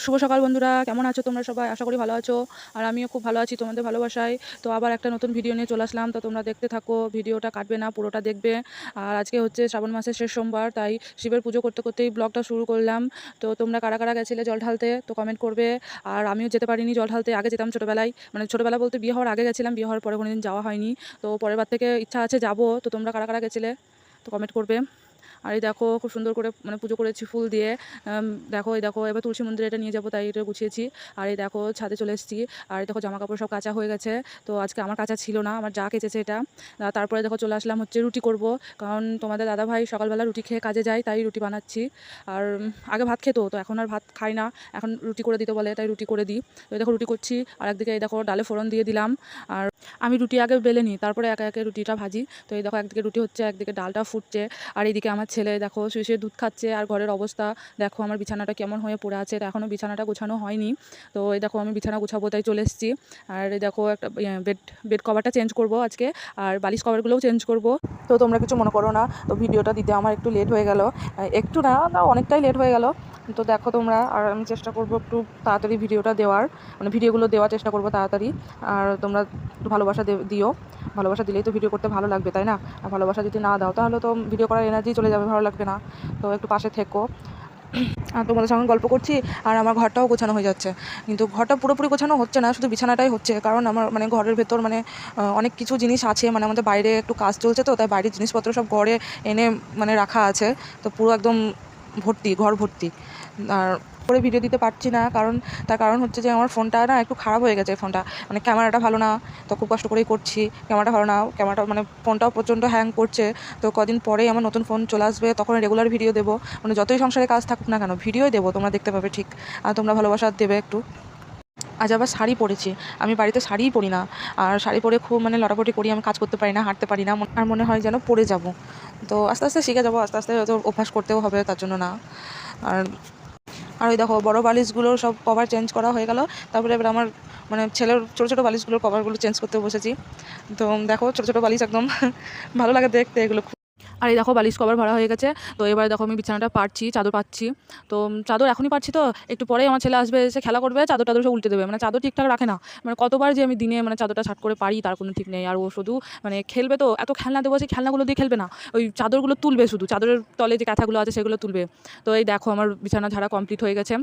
শুভ সকাল বন্ধুরা, কেমন আছো তোমরা সবাই? আশা করি ভালো আছো। আর আমিও খুব ভালো আছি তোমাদের ভালোবাসায়। তো আবার একটা নতুন ভিডিও নিয়ে চলে আসলাম। তো তোমরা দেখতে থাকো, ভিডিওটা কাটবে না, পুরোটা দেখবে। আর আজকে হচ্ছে শ্রাবণ মাসের শেষ সোমবার, তাই শিবের পুজো করতে করতেই ব্লগটা শুরু করলাম। তো তোমরা কারা কারা গেছিলে জল ঢালতে তো কমেন্ট করবে। আর আমিও যেতে পারিনি জল ঢালতে, আগে যেতাম ছোটোবেলায়, মানে ছোটোবেলা বলতে বিয়ে হওয়ার আগে গেছিলাম, বিয়ে হওয়ার পরে কোনোদিন যাওয়া হয়নি। তো পরের বার থেকে ইচ্ছা আছে যাবো। তো তোমরা কারা কারা গেছিলে তো কমেন্ট করবে। আর এই দেখো খুব সুন্দর করে মানে পুজো করেছি ফুল দিয়ে। দেখো এই দেখো এবার তুলসী মন্দিরে এটা নিয়ে যাবো, তাই এটা গুছিয়েছি। আর এই দেখো ছাদে চলে এসেছি। আর এই দেখো জামা কাপড় সব কাচা হয়ে গেছে। তো আজকে আমার কাচা ছিল না, আমার যা কেচেছে এটা। তারপরে দেখো চলে আসলাম হচ্ছে রুটি করব, কারণ তোমাদের দাদাভাই সকালবেলা রুটি খেয়ে কাজে যায়, তাই রুটি বানাচ্ছি। আর আগে ভাত খেতো, তো এখন আর ভাত খাই না, এখন রুটি করে দিতে বলে, তাই রুটি করে দিই। তো এই দেখো রুটি করছি, আর একদিকে এই দেখো ডালে ফোড়ন দিয়ে দিলাম। আর আমি রুটি আগে বেলে নিই, তারপরে একে একে রুটিটা ভাজি। তো এই দেখো একদিকে রুটি হচ্ছে, একদিকে ডালটা ফুটছে। আর এইদিকে আমার ছেলে দেখো শুয়ে শুয়ে দুধ খাচ্ছে। আর ঘরের অবস্থা দেখো, আমার বিছানাটা কেমন হয়ে পড়ে আছে, এখনও বিছানাটা গোছানো হয়নি। তো এই দেখো আমি বিছানা গোছাবো তাই চলে এসেছি। আর এই দেখো একটা বেড বেড কভারটা চেঞ্জ করব আজকে, আর বালিশ কভারগুলোও চেঞ্জ করব। তো তোমরা কিছু মনে করো না, তো ভিডিওটা দিতে আমার একটু লেট হয়ে গেল, একটু না না অনেকটাই লেট হয়ে গেল। তো দেখো তোমরা, আর আমি চেষ্টা করব একটু তাড়াতাড়ি ভিডিওটা দেওয়ার, মানে ভিডিওগুলো দেওয়ার চেষ্টা করব তাড়াতাড়ি। আর তোমরা একটু ভালোবাসা দিও, ভালোবাসা দিলেই তো ভিডিও করতে ভালো লাগবে, তাই না? আর ভালোবাসা যদি না দাও তাহলে তো ভিডিও করার এনার্জি চলে যাবে, ভালো লাগবে না। তো একটু পাশে থেকো। আর তোমাদের সঙ্গে গল্প করছি, আর আমার ঘরটাও গোছানো হয়ে যাচ্ছে। কিন্তু ঘরটা পুরোপুরি গোছানো হচ্ছে না, শুধু বিছানাটাই হচ্ছে, কারণ আমার মানে ঘরের ভেতর মানে অনেক কিছু জিনিস আছে, মানে আমাদের বাইরে একটু কাজ চলছে, তো তাই বাইরের জিনিসপত্র সব ঘরে এনে মানে রাখা আছে। তো পুরো একদম ভর্তি, ঘর ভর্তি। আর করে ভিডিও দিতে পারছি না, কারণ তার কারণ হচ্ছে যে আমার ফোনটা না একটু খারাপ হয়ে গেছে, ফোনটা মানে ক্যামেরাটা ভালো না। তো খুব কষ্ট করেই করছি, ক্যামেরাটা ভালো না, ক্যামেরাটা মানে ফোনটাও প্রচণ্ড হ্যাং করছে। তো কদিন পরেই আমার নতুন ফোন চলে আসবে, তখন রেগুলার ভিডিও দেবো, মানে যতই সংসারে কাজ থাকুক না কেন ভিডিওই দেবো, তোমরা দেখতে পাবে ঠিক। আর তোমরা ভালোবাসা দেবে একটু। আজ আবার শাড়ি পরেছি, আমি বাড়িতে শাড়িই পরি না। আর শাড়ি পরে খুব মানে লটাপটি করি, আমি কাজ করতে পারি না, হাঁটতে পারি না, আর মনে হয় যেন পড়ে যাব। তো আস্তে আস্তে শিখে যাবো, আস্তে আস্তে হয়তো অভ্যাস করতেও হবে, তার জন্য না। আর আর ওই দেখো বড়ো বালিশগুলোর সব কভার চেঞ্জ করা হয়ে গেল। তারপরে এবার আমার মানে ছেলের ছোটো ছোটো বালিশগুলোর কভারগুলো চেঞ্জ করতে বসেছি। তো দেখো ছোটো ছোটো বালিশ একদম ভালো লাগে দেখতে এগুলো। আর এই দেখো বালিশ কভার ভরা হয়ে গেছে। তো এবার দেখো আমি বিছানাটা পারছি, চাদর পাচ্ছি। তো চাদর এখনই পাচ্ছি, তো একটু পরেই আমার ছেলে আসবে, এসে খেলা করবে, চাদর টাদর সব উল্টে দেবে, মানে চাদর ঠিকঠাক রাখে না। মানে কতবার যে আমি দিনে মানে চাদরটা ছাট করে পারি তার কোনো ঠিক নেই। আর ও শুধু মানে খেলবে, তো এত খেলনা দেবো, সেই খেলনাগুলো দিয়ে খেলবে না, ওই চাদরগুলো তুলবে, শুধু চাদরের তলে যে কাঁথাগুলো আছে সেগুলো তুলবে। তো এই দেখো আমার বিছানা ঝাড়া কমপ্লিট হয়ে গেছে।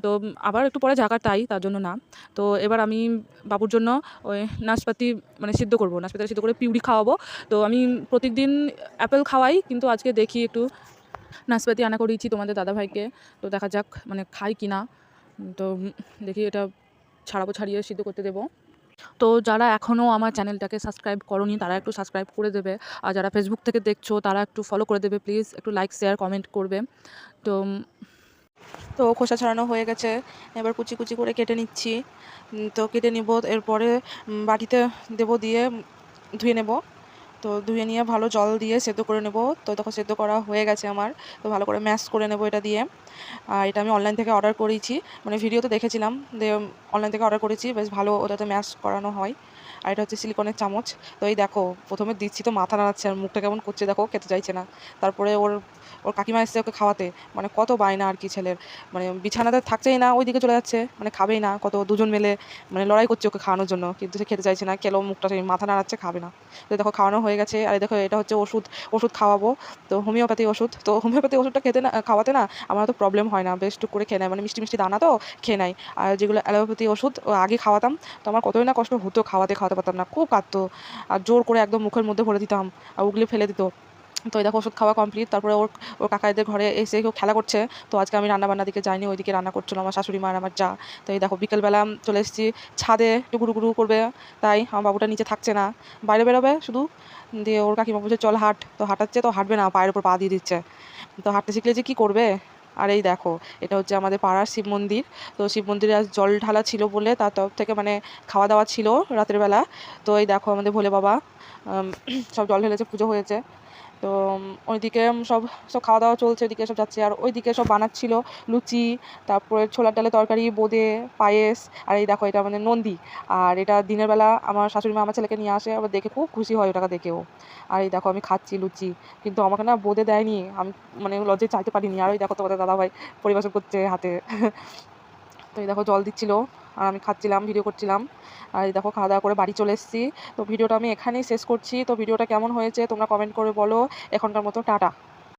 তো আবার একটু পরে ঝাঁকার, তাই তার জন্য না। তো এবার আমি বাবুর জন্য ওই নাশপাতি মানে সিদ্ধ করবো, নাশপাতি সিদ্ধ করে পিউরি খাওয়াবো। তো আমি প্রত্যেকদিন অ্যাপেল খাওয়াই, কিন্তু আজকে দেখি একটু নাশপাতি আনা করিয়েছি তোমাদের দাদাভাইকে। তো দেখা যাক মানে খাই কি না। তো দেখি এটা ছাড়াবো, ছাড়িয়ে সিদ্ধ করতে দেবো। তো যারা এখনও আমার চ্যানেলটাকে সাবস্ক্রাইব করোনি তারা একটু সাবস্ক্রাইব করে দেবে। আর যারা ফেসবুক থেকে দেখছো তারা একটু ফলো করে দেবে প্লিজ, একটু লাইক শেয়ার কমেন্ট করবে। তো তো খোসা ছাড়ানো হয়ে গেছে, এবার কুচি কুচি করে কেটে নিচ্ছি। তো কেটে নিব, এরপরে বাটিতে দেবো, দিয়ে ধুয়ে নেব। তো ধুয়ে নিয়ে ভালো জল দিয়ে সেদ্ধ করে নেব। তো তখন সেদ্ধ করা হয়ে গেছে আমার, তো ভালো করে ম্যাশ করে নেব এটা দিয়ে। আর এটা আমি অনলাইন থেকে অর্ডার করেছি, মানে ভিডিওতে দেখেছিলাম যে অনলাইন থেকে অর্ডার করেছি, বেশ ভালো ওটাতে ম্যাশ করানো হয়। আর এটা হচ্ছে সিলিকনের চামচ। তো এই দেখো প্রথমে দিচ্ছি তো মাথা নাড়াচ্ছে, আর মুখটা কেমন করছে দেখো, খেতে চাইছে না। তারপরে ওর ওর কাকিমা এসছে ওকে খাওয়াতে, মানে কত বায়না আর কি ছেলের, মানে বিছানাতে থাকছেই না, ওইদিকে চলে যাচ্ছে, মানে খাবেই না, কত দুজন মিলে মানে লড়াই করছে ওকে খাওয়ানোর জন্য, কিন্তু সে খেতে চাইছে না, খেলেও মুখটা সেই মাথা নাড়াচ্ছে, খাবে না। তো দেখো খাওয়ানো হয়ে গেছে। আর দেখো এটা হচ্ছে ওষুধ, ওষুধ খাওয়াবো। তো হোমিওপ্যাথি ওষুধ, তো হোমিওপ্যাথি ওষুধটা খেতে না খাওয়াতে না আমার তো প্রবলেম হয় না, বেশ টুক করে খেয়ে নেয়, মানে মিষ্টি মিষ্টি দানা তো খেয়ে নেয়। আর যেগুলো অ্যালোপ্যাথি ওষুধ ও আগে খাওয়াতাম, তো আমার কতই না কষ্ট হতো, খাওয়াতে খাওয়াতে পারতাম না, খুব কাঁদতো। আর জোর করে একদম মুখের মধ্যে ভরে দিতাম, আর উগলি ফেলে দিত। তো এই দেখো ওষুধ খাওয়া কমপ্লিট। তারপরে ওর ওর কাকাদের ঘরে এসে কেউ খেলা করছে। তো আজকে আমি রান্নাবান্নার দিকে যাইনি, ওইদিকে রান্না করছিল আমার শাশুড়ি মা আর আমার যা। তো এই দেখো বিকেলবেলা চলে এসেছি ছাদে, একটু গুরু গুরু করবে, তাই আমার বাবুটা নিচে থাকছে না, বাইরে বেরোবে শুধু। দিয়ে ওর কাকিমা বলছে চল হাঁট, তো হাঁটাচ্ছে, তো হাঁটবে না, পায়ের উপর পা দিয়ে দিচ্ছে। তো হাঁটতে শিখলে যে কী করবে। আর এই দেখো এটা হচ্ছে আমাদের পাড়ার শিব মন্দির। তো শিব মন্দিরে আজ জল ঢালা ছিল বলে তার তরফ থেকে মানে খাওয়া দাওয়া ছিল রাতের বেলা। তো এই দেখো আমাদের ভোলে বাবা সব জল ঢেলেছে, পুজো হয়েছে। তো ওইদিকে সব সব খাওয়া দাওয়া চলছে, ওইদিকে সব যাচ্ছে। আর ওইদিকে সব বানাচ্ছিল লুচি, তারপরে ছোলার ডালের তরকারি, বোঁদে, পায়েস। আর এই দেখো এটা মানে নন্দী। আর এটা দিনের বেলা আমার শাশুড়ি মা আমার ছেলেকে নিয়ে আসে, আবার দেখে খুব খুশি হয় ওটাকে দেখেও। আর এই দেখো আমি খাচ্ছি লুচি, কিন্তু আমাকে না বোঁদে দেয়নি, আমি মানে লজ্জায় চাইতে পারিনি। আর ওই দেখো তোমাদের দাদাভাই পরিবেশন করছে হাতে তো এই দেখো জল দিচ্ছিল আর আমি খাচ্ছিলাম, ভিডিও করছিলাম। আর এই দেখো খাওয়া দাওয়া করে বাড়ি চলে এসেছি। তো ভিডিওটা আমি এখানেই শেষ করছি। তো ভিডিওটা কেমন হয়েছে তোমরা কমেন্ট করে বলো। এখনকার মতো টাটা।